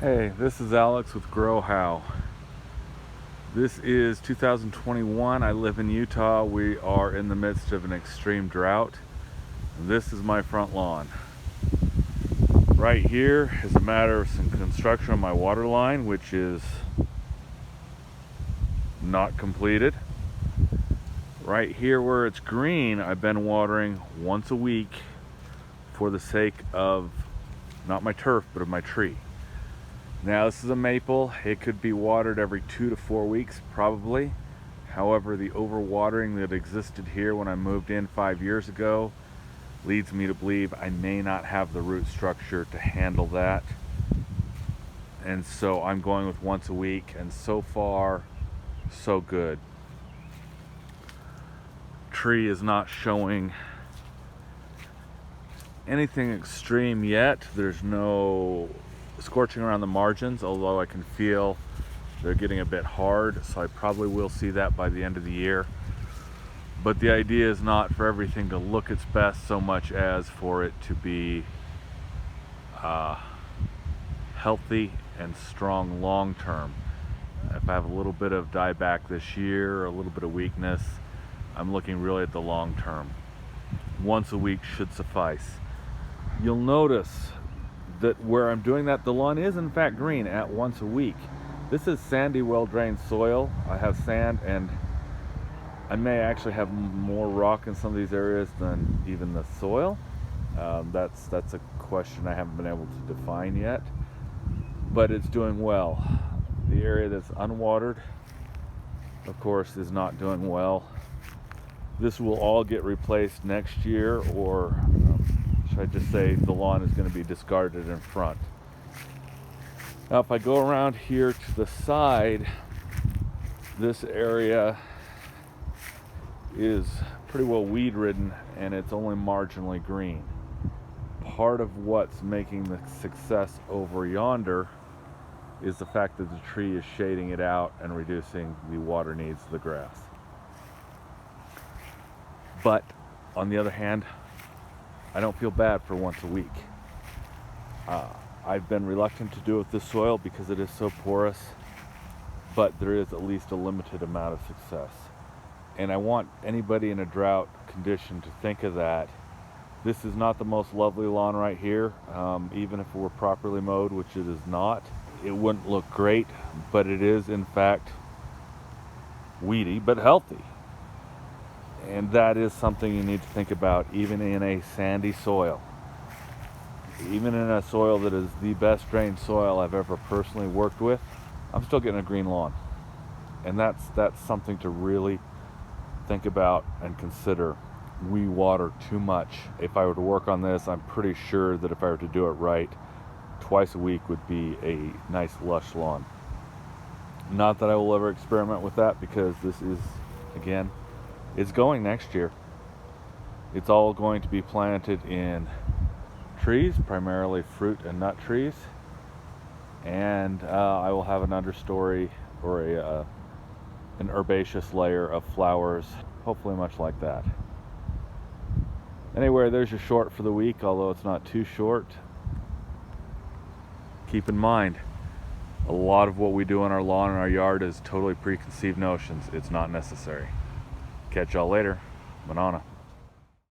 Hey, this is Alex with Grow How. This is 2021. I live in Utah. We are in the midst of an extreme drought. This is my front lawn. Right here is a matter of some construction on my water line, which is not completed. Right here where it's green, I've been watering once a week for the sake of not my turf, but of my tree. Now this is a maple. It could be watered every 2 to 4 weeks probably. However, the overwatering that existed here when I moved in 5 years ago leads me to believe I may not have the root structure to handle that. And so I'm going with once a week, and so far, so good. Tree is not showing anything extreme yet. There's no scorching around the margins, although I can feel they're getting a bit hard, so I probably will see that by the end of the year. But the idea is not for everything to look its best so much as for it to be healthy and strong long term. If I have a little bit of dieback this year, a little bit of weakness, I'm looking really at the long term. Once a week should suffice. You'll notice that where I'm doing that, the lawn is in fact green at once a week. This is sandy, well-drained soil. I have sand, and I may actually have more rock in some of these areas than even the soil. That's a question I haven't been able to define yet, but it's doing well. The area that's unwatered, of course, is not doing well. This will all get replaced next year, or should I just say the lawn is going to be discarded in front. Now if I go around here to the side, this area is pretty well weed ridden and it's only marginally green. Part of what's making the success over yonder is the fact that the tree is shading it out and reducing the water needs of the grass. But on the other hand, I don't feel bad for once a week. I've been reluctant to do it with this soil because it is so porous, but there is at least a limited amount of success. And I want anybody in a drought condition to think of that. This is not the most lovely lawn right here. Even if it were properly mowed, which it is not, it wouldn't look great, but it is in fact weedy but healthy. And that is something you need to think about, even in a sandy soil. Even in a soil that is the best drained soil I've ever personally worked with, I'm still getting a green lawn. And that's something to really think about and consider. We water too much. If I were to work on this, I'm pretty sure that if I were to do it right, twice a week would be a nice lush lawn. Not that I will ever experiment with that, because this is, again, it's going next year. It's all going to be planted in trees, primarily fruit and nut trees, and I will have an understory or an herbaceous layer of flowers, hopefully much like that. Anyway, there's your short for the week, although it's not too short. Keep in mind, a lot of what we do on our lawn and our yard is totally preconceived notions. It's not necessary. Catch y'all later. Banana.